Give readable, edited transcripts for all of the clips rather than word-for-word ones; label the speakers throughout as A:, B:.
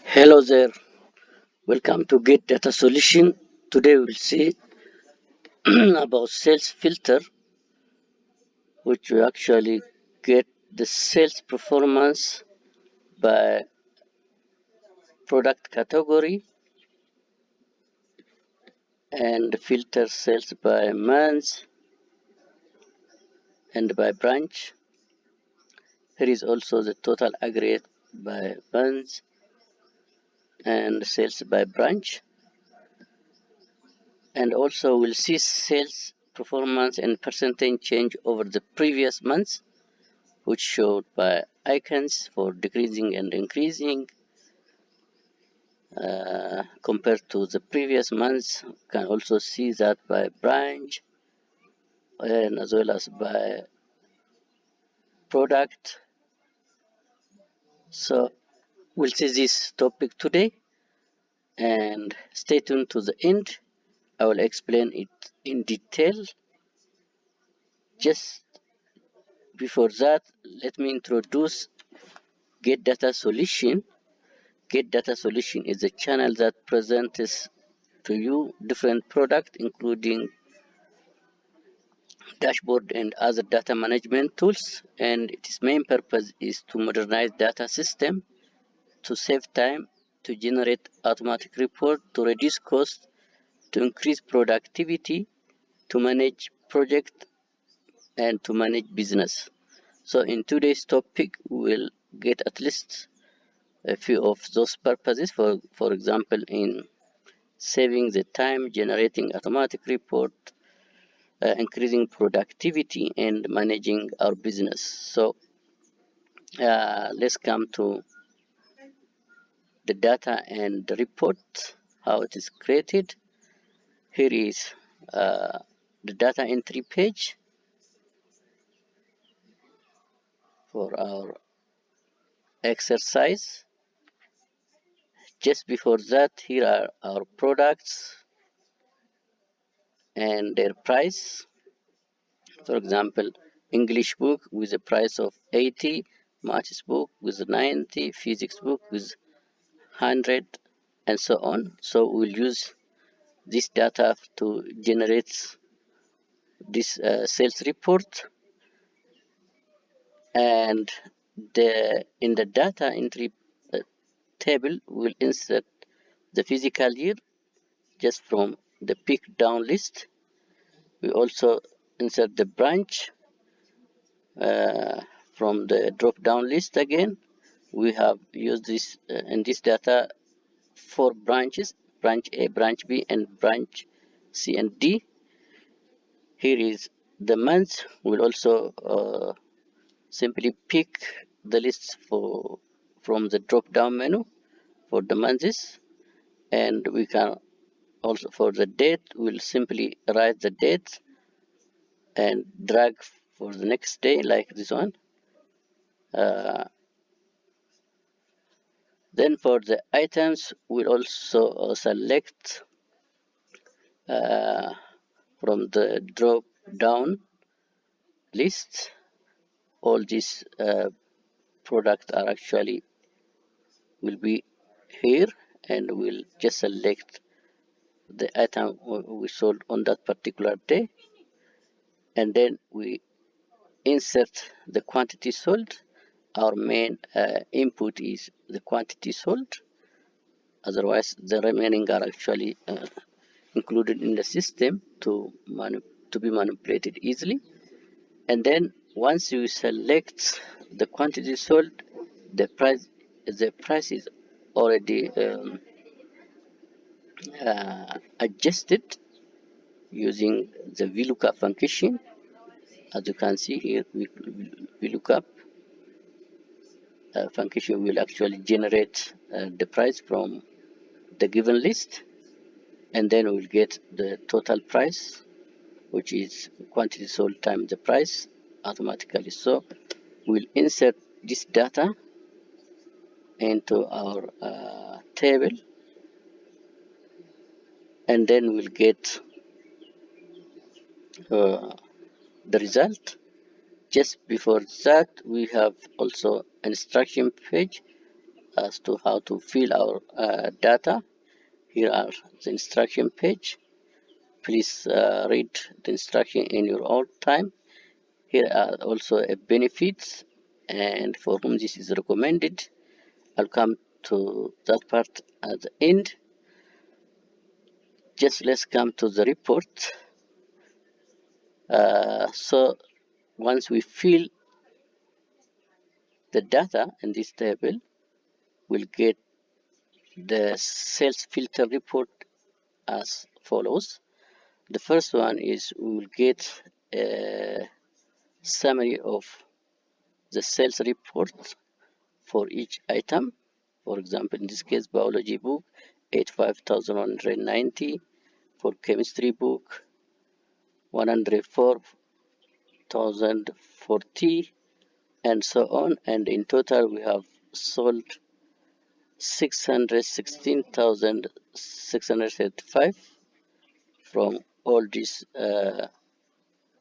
A: Hello there, welcome to Get Data Solution. Today we'll see about sales filter, which we actually get the sales performance by product category and filter sales by month and by branch. Here is also the total aggregate by month and sales by branch. And also we'll see sales performance and percentage change over the previous months, which showed by icons for decreasing and increasing compared to the previous months. You can also see that by branch and as well as by product. So we'll see this topic today and stay tuned to the end. I will explain it in detail. Just before that, let me introduce Get Data Solution. Get Data Solution is a channel that presents to you different products, including dashboard and other data management tools, and its main purpose is to modernize data system, to save time, to generate automatic report, to reduce cost, to increase productivity, to manage project, and to manage business. So in today's topic, we'll get at least a few of those purposes. For example, in saving the time, generating automatic report, increasing productivity, and managing our business. So let's come to the data and the report, how it is created. Here is the data entry page for our exercise. Just before that, here are our products and their price. For example, English book with a price of 80, Maths book with 90, Physics book with 100, and so on. So we'll use this data to generate this sales report. And in the data entry table, we'll insert the physical year just from the pick down list. We also insert the branch from the drop down list again. We have used this in this data 4 branches: branch A, branch B, and branch C and D. Here is the month. We'll also simply pick the lists from the drop down menu for the months, and we can also, for the date, we'll simply write the date and drag for the next day like this one. Then for the items, we'll also select from the drop down list. All these products are actually will be here, and we'll just select the item we sold on that particular day, and then we insert the quantity sold. Our main input is the quantity sold, otherwise the remaining are actually included in the system to be manipulated easily. And then once you select the quantity sold, the price is already adjusted using the VLOOKUP function. As you can see here, VLOOKUP function will actually generate the price from the given list, and then we'll get the total price, which is quantity sold times the price automatically. So we'll insert this data into our table, and then we'll get the result. Just before that, we have also an instruction page as to how to fill our data. Here are the instruction page. Please read the instruction in your own time. Here are also benefits and for whom this is recommended. I'll come to that part at the end. Just let's come to the report. So once we fill the data in this table, we'll get the sales filter report as follows. The first one is we will get a summary of the sales report for each item. For example, in this case, biology book, 85,190. For chemistry book, 104,040, and so on. And in total, we have sold 616,635 from all these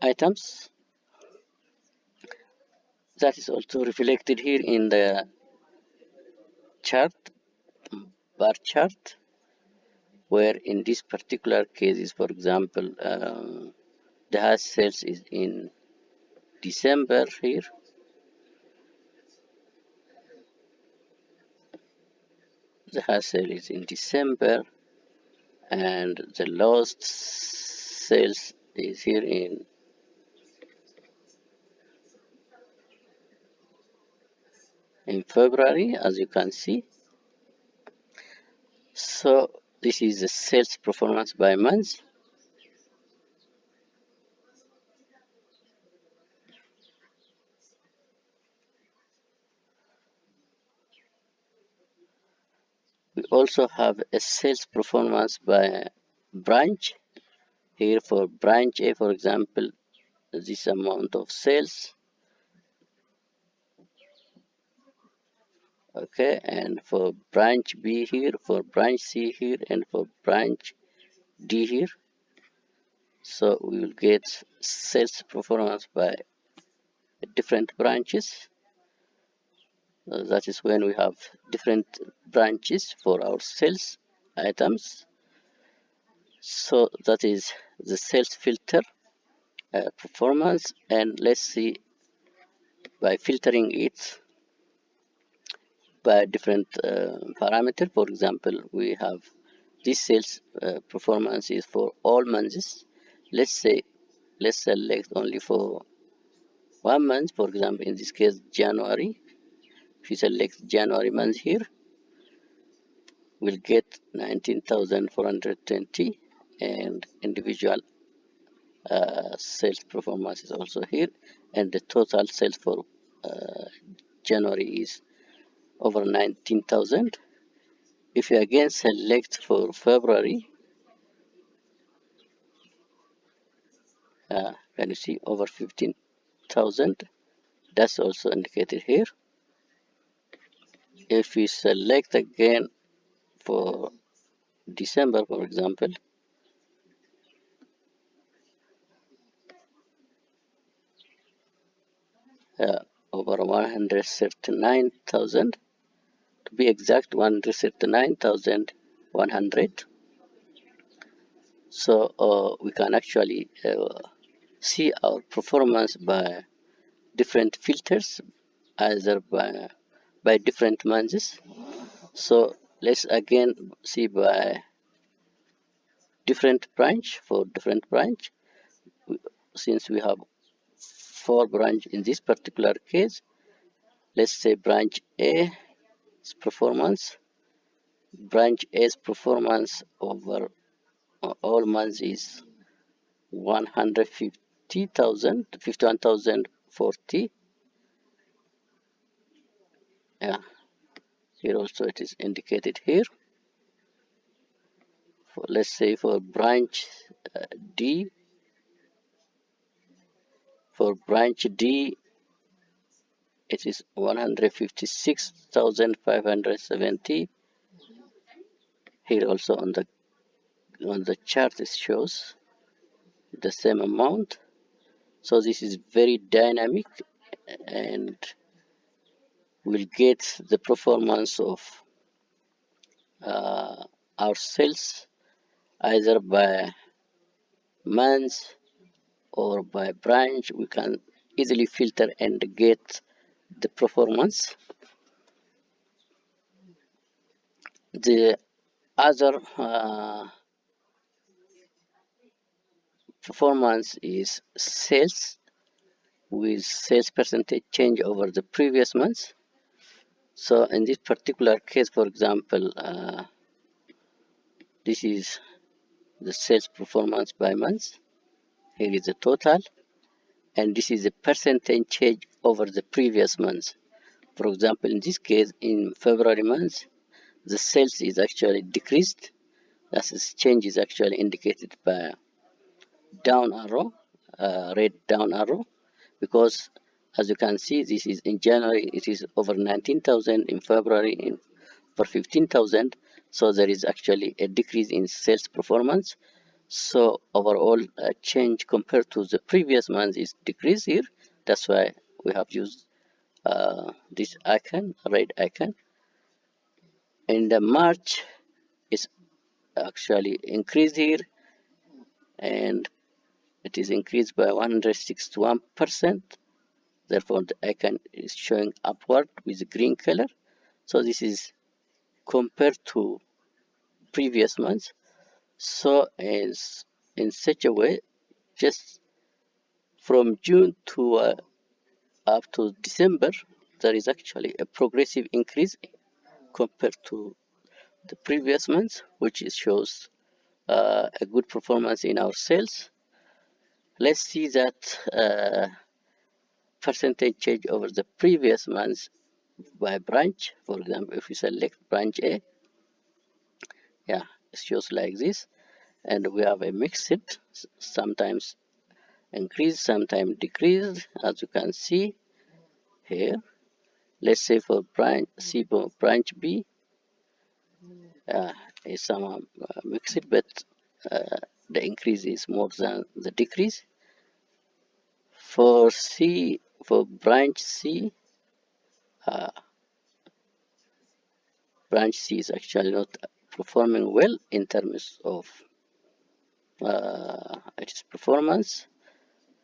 A: items. That is also reflected here in the chart, bar chart, where in this particular cases, for example, the house sales is in December here. The house sale is in December, and the last sales is here in February, as you can see. So this is the sales performance by month. We also have a sales performance by branch. Here for branch A, for example, this amount of sales. Okay, and for branch B here, for branch C here, and for branch D here. So we will get sales performance by different branches. That is when we have different branches for our sales items. So that is the sales filter performance, and let's see by filtering it by different parameter. For example, we have this sales performance is for all months. Let's select only for 1 month. For example, in this case, January. If you select January month here, we'll get 19,420, and individual sales performance is also here, and the total sales for January is over 19,000. If you again select for February, can you see over 15,000? That's also indicated here. If we select again for December, for example, over 139,000, to be exact, 139,100. So we can actually see our performance by different filters, either by different months. So let's again see by different branch. For different branch, since we have 4 branch in this particular case, let's say branch A's performance. Branch A's performance over all months is 150,000, 51,040. Yeah, here also it is indicated here. Let's say for branch D, for branch D, it is 156,570. Here also on the chart it shows the same amount. So this is very dynamic, and we'll get the performance of our sales either by month or by branch. We can easily filter and get the performance. The other performance is sales with sales percentage change over the previous month. So in this particular case, for example, this is the sales performance by month. Here is the total, and this is the percentage change over the previous month. For example, in this case, in February month, the sales is actually decreased. This change is actually indicated by down arrow, red down arrow, because as you can see, this is in January, it is over 19,000, in February for 15,000. So there is actually a decrease in sales performance. So overall change compared to the previous month is decreased here. That's why we have used this icon, red icon. In the March is actually increased here, and it is increased by 161%. Therefore, the icon is showing upward with green color. So this is compared to previous months. So as in such a way, just from June to up to December, there is actually a progressive increase compared to the previous months, which shows a good performance in our sales. Let's see that percentage change over the previous months by branch. For example, if we select branch A, yeah, it shows like this, and we have a mixed, sometimes increase, sometimes decrease, as you can see here. Let's say for branch C, for branch B, is some mixed, but the increase is more than the decrease. For C, for branch C, uh, branch C is actually not performing well in terms of its performance.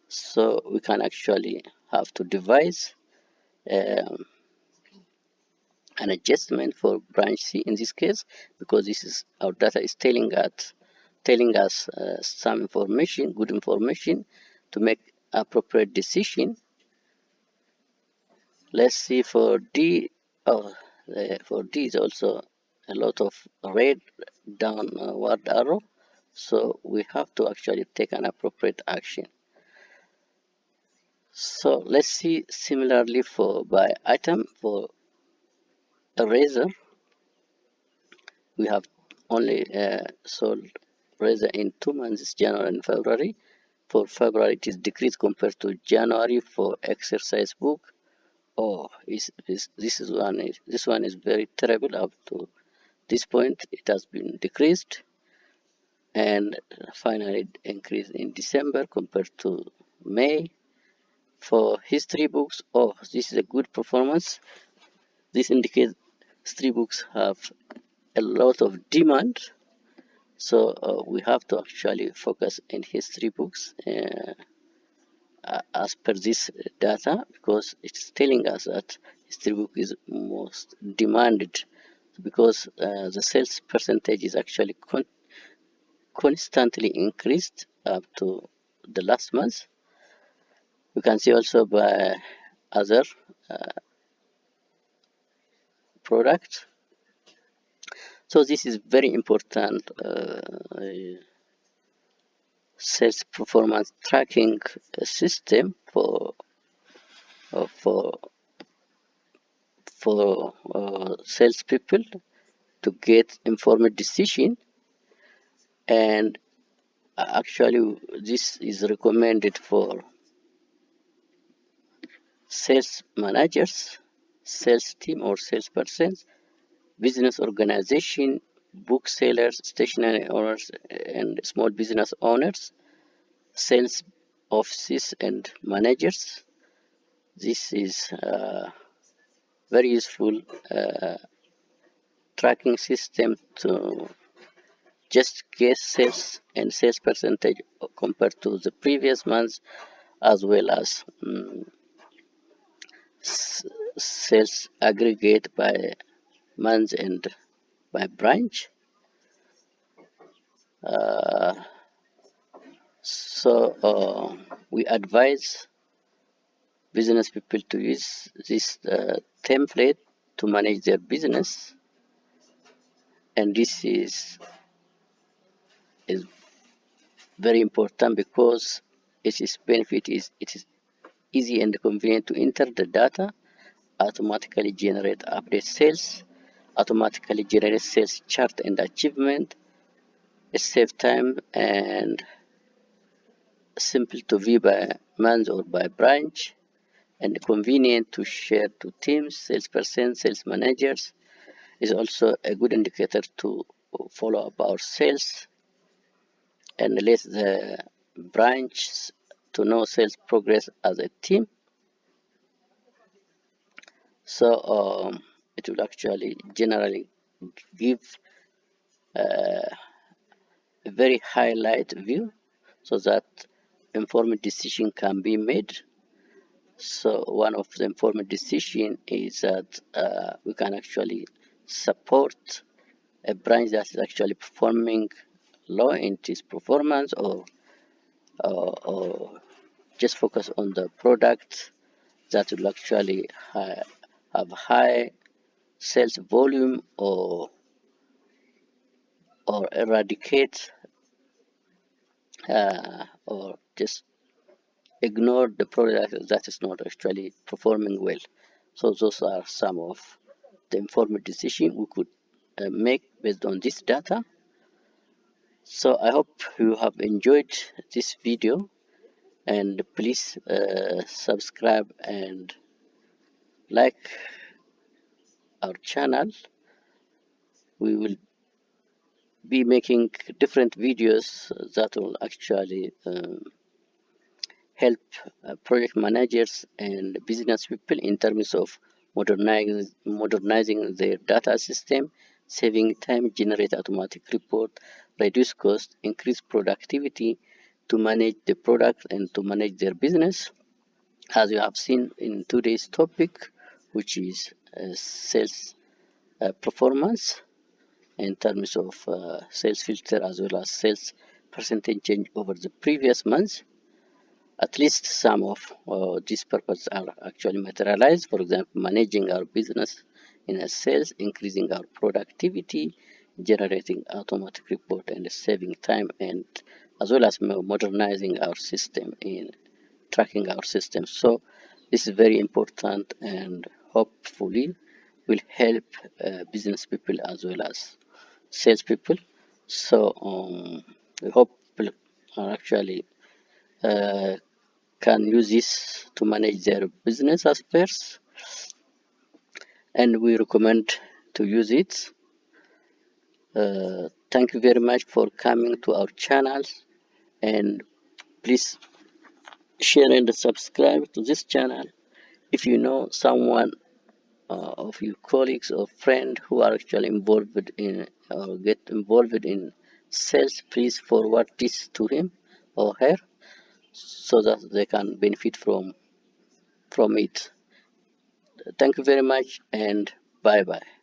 A: So we can actually have to devise um, an adjustment for branch C in this case, because this is our data is telling us some information, good information, to make appropriate decision. Let's see for D. Oh, for D is also a lot of red downward arrow, so we have to actually take an appropriate action. So let's see similarly for by item. For eraser, we have only sold razor in 2 months, January and February. For February, it is decreased compared to January. For exercise book, oh, this one is very terrible. Up to this point, it has been decreased, and finally increased in December compared to May. For history books, oh, this is a good performance. This indicates history books have a lot of demand. So we have to actually focus in history books as per this data, because it's telling us that history book is most demanded, because the sales percentage is actually constantly increased up to the last month. We can see also by other products. So this is very important sales performance tracking system for for salespeople to get informed decision. And actually this is recommended for sales managers, sales team or salespersons, business organization, booksellers, stationery owners, and small business owners, sales offices and managers. This is very useful uh, tracking system to just guess sales and sales percentage compared to the previous months, as well as sales aggregate by month and by branch. Uh, so we advise business people to use this template to manage their business, and this is very important because its benefit is it is easy and convenient to enter the data, automatically generate update sales, automatically generate sales chart and achievement. It saves time and simple to view by month or by branch, and convenient to share to teams, salesperson, sales managers. Is also a good indicator to follow up our sales and let the branch to know sales progress as a team. So it will actually generally give a very highlight view so that informed decision can be made. So one of the informed decision is that we can actually support a branch that is actually performing low in its performance, or just focus on the product that will actually have high sales volume, or eradicate or just ignore the product that is not actually performing well. So those are some of the informed decision we could make based on this data. So I hope you have enjoyed this video, and please subscribe and like our channel. We will be making different videos that will actually help project managers and business people in terms of modernizing their data system, saving time, generate automatic report, reduce cost, increase productivity to manage the product and to manage their business. As you have seen in today's topic, which is sales performance in terms of sales filter as well as sales percentage change over the previous months. At least some of these purposes are actually materialized. For example, managing our business in a sales, increasing our productivity, generating automatic report, and saving time, and as well as modernizing our system in tracking our system. So this is very important, and hopefully will help business people as well as sales people. So we hope people are actually uh, can use this to manage their business affairs, and we recommend to use it. Thank you very much for coming to our channel, and please share and subscribe to this channel. If you know someone of your colleagues or friend who are actually involved in or get involved in sales, please forward this to him or her so that they can benefit from it. Thank you very much, and bye bye.